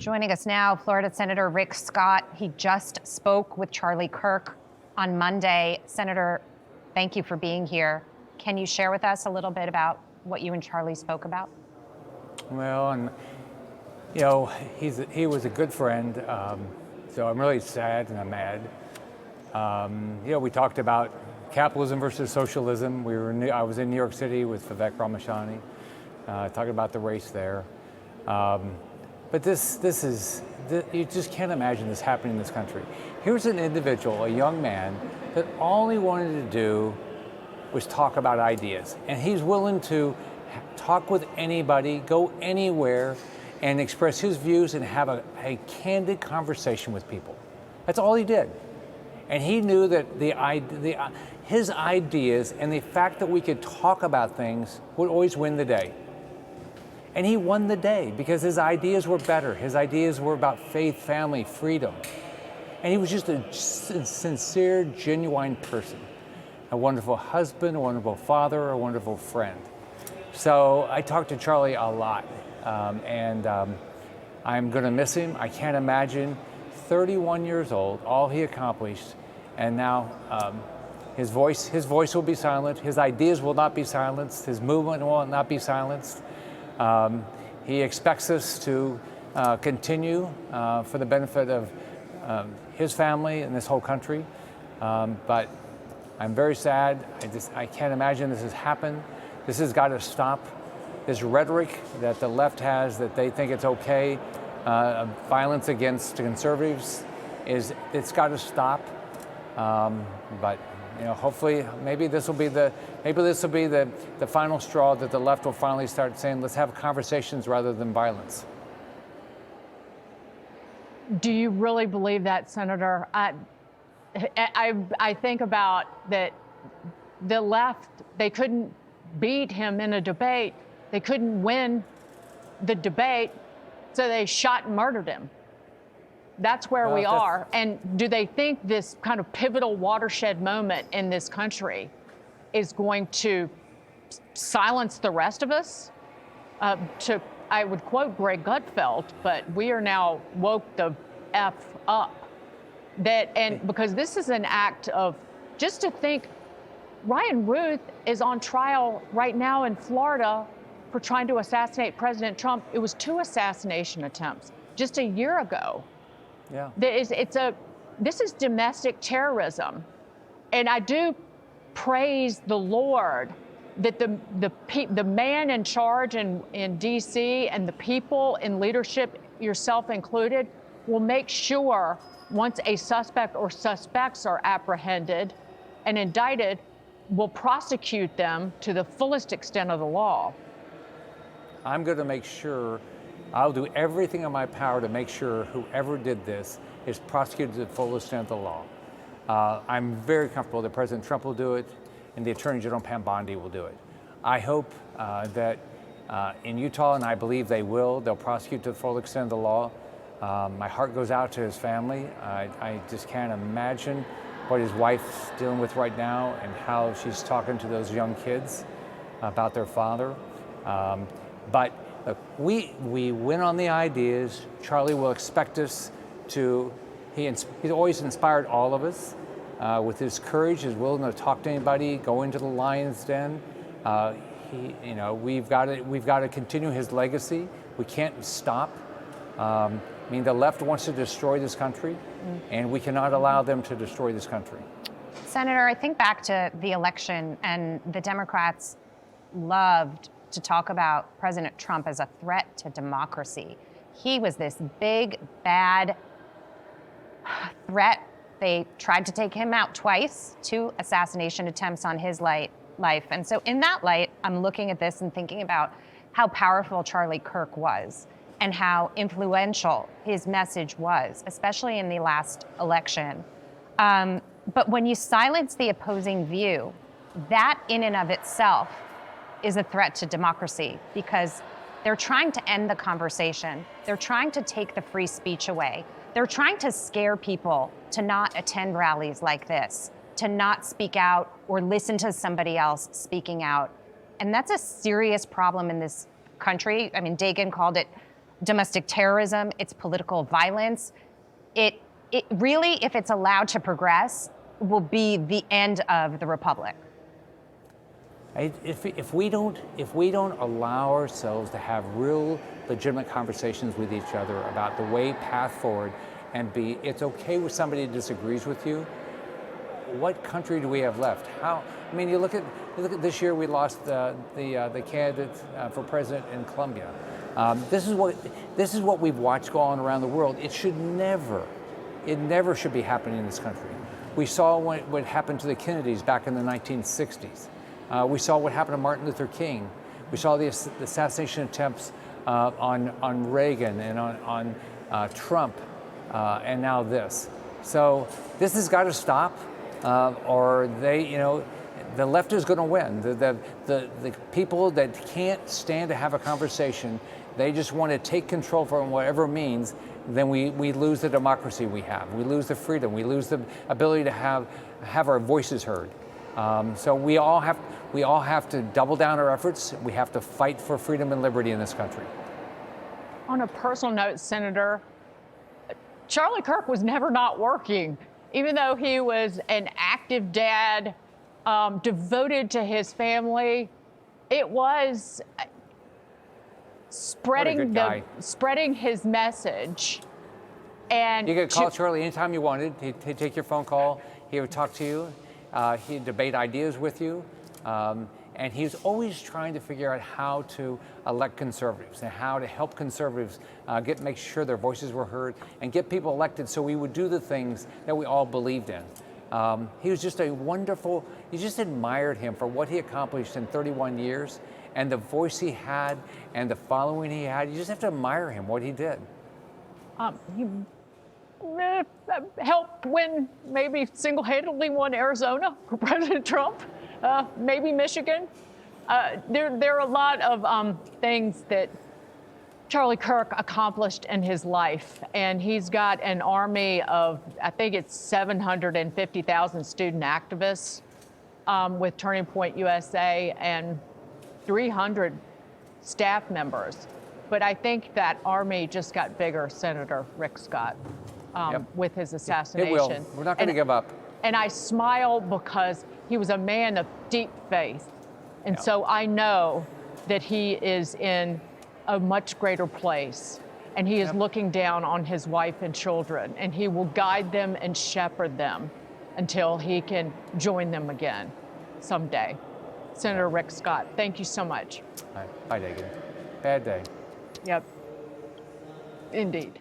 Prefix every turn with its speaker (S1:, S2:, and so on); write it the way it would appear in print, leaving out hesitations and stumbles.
S1: Joining us now, Florida Senator Rick Scott. He just spoke with Charlie Kirk on Monday. Senator, thank you for being here. Can you share with us a little bit about what you and Charlie spoke about?
S2: Well, and you know, he was a good friend, so I'm really sad and I'm mad. You know, we talked about capitalism versus socialism. I was in New York City with Vivek Ramachani, talking about the race there. But this is, you just can't imagine this happening in this country. Here's an individual, a young man, that all he wanted to do was talk about ideas. And he's willing to talk with anybody, go anywhere, and express his views and have a candid conversation with people. That's all he did. And he knew that his ideas and the fact that we could talk about things would always win the day. And he won the day because his ideas were better. His ideas were about faith, family, freedom. And he was just a sincere, genuine person. A wonderful husband, a wonderful father, a wonderful friend. So I talked to Charlie a lot, and I'm gonna miss him. I can't imagine 31 years old, all he accomplished, and now his voice will be silent, his ideas will not be silenced, his movement will not be silenced. He expects us to continue for the benefit of his family and this whole country. But I'm very sad. I can't imagine this has happened. This has got to stop. This rhetoric that the left has, that they think it's okay, violence against conservatives, it's got to stop. But you know, hopefully, maybe this will be the final straw that the left will finally start saying, let's have conversations rather than violence.
S3: Do you really believe that, Senator? I think about that the left, they couldn't beat him in a debate. They couldn't win the debate, so they shot and murdered him. That's where we are. And do they think this kind of pivotal watershed moment in this country is going to silence the rest of us? I would quote Greg Gutfeld, but we are now woke the F up. Because this is an act of, just to think, Ryan Ruth is on trial right now in Florida for trying to assassinate President Trump. It was 2 assassination attempts just a year ago.
S2: Yeah.
S3: This is domestic terrorism. And I do praise the Lord that the man in charge in D.C. and the people in leadership, yourself included, will make sure once a suspect or suspects are apprehended and indicted, will prosecute them to the fullest extent of the law.
S2: I'm going to make sure, I'll do everything in my power to make sure whoever did this is prosecuted to the full extent of the law. I'm very comfortable that President Trump will do it and the Attorney General Pam Bondi will do it. I hope that in Utah, and I believe they will, they'll prosecute to the full extent of the law. My heart goes out to his family. I just can't imagine what his wife's dealing with right now and how she's talking to those young kids about their father. But look, we win on the ideas. Charlie will expect us to, he's always inspired all of us with his courage, his willingness to talk to anybody, go into the lion's den. We've got to continue his legacy. We can't stop. I mean, the left wants to destroy this country, and we cannot allow them to destroy this country.
S1: Senator, I think back to the election, and the Democrats loved to talk about President Trump as a threat to democracy. He was this big, bad threat. They tried to take him out twice, 2 assassination attempts on his life. And so in that light, I'm looking at this and thinking about how powerful Charlie Kirk was and how influential his message was, especially in the last election. But when you silence the opposing view, that in and of itself is a threat to democracy, because they're trying to end the conversation. They're trying to take the free speech away. They're trying to scare people to not attend rallies like this, to not speak out or listen to somebody else speaking out. And that's a serious problem in this country. I mean, Dagan called it domestic terrorism, it's political violence. It really, if it's allowed to progress, will be the end of the republic.
S2: If we don't allow ourselves to have real, legitimate conversations with each other about the way path forward, and it's okay with somebody who disagrees with you, what country do we have left? I mean, you look at this year, we lost the candidate for president in Colombia. This is what we've watched go on around the world. It never should be happening in this country. We saw what happened to the Kennedys back in the 1960s. We saw what happened to Martin Luther King. We saw the assassination attempts on Reagan and on Trump, and now this. So this has got to stop, or the left is going to win. The people that can't stand to have a conversation, they just want to take control for whatever it means. Then we lose the democracy we have. We lose the freedom. We lose the ability to have our voices heard. So we all have to double down our efforts. We have to fight for freedom and liberty in this country.
S3: On a personal note, Senator, Charlie Kirk was never not working. Even though he was an active dad, devoted to his family, it was spreading his message. And
S2: you could call Charlie anytime you wanted. He'd take your phone call. He would talk to you. He'd debate ideas with you. And he was always trying to figure out how to elect conservatives and how to help conservatives make sure their voices were heard and get people elected so we would do the things that we all believed in. He was just you just admired him for what he accomplished in 31 years and the voice he had and the following he had. You just have to admire him, what he did.
S3: He helped win, maybe single-handedly won Arizona for President Trump. Maybe Michigan. There are a lot of things that Charlie Kirk accomplished in his life, and he's got an army of, I think it's 750,000 student activists with Turning Point USA and 300 staff members. But I think that army just got bigger, Senator Rick Scott, with his assassination.
S2: It will. We're not going to give up.
S3: And I smile because he was a man of deep faith. And so I know that he is in a much greater place. And he is looking down on his wife and children. And he will guide them and shepherd them until he can join them again someday. Senator Rick Scott, thank you so much.
S2: Bye, Dagan. Bad day.
S3: Yep. Indeed.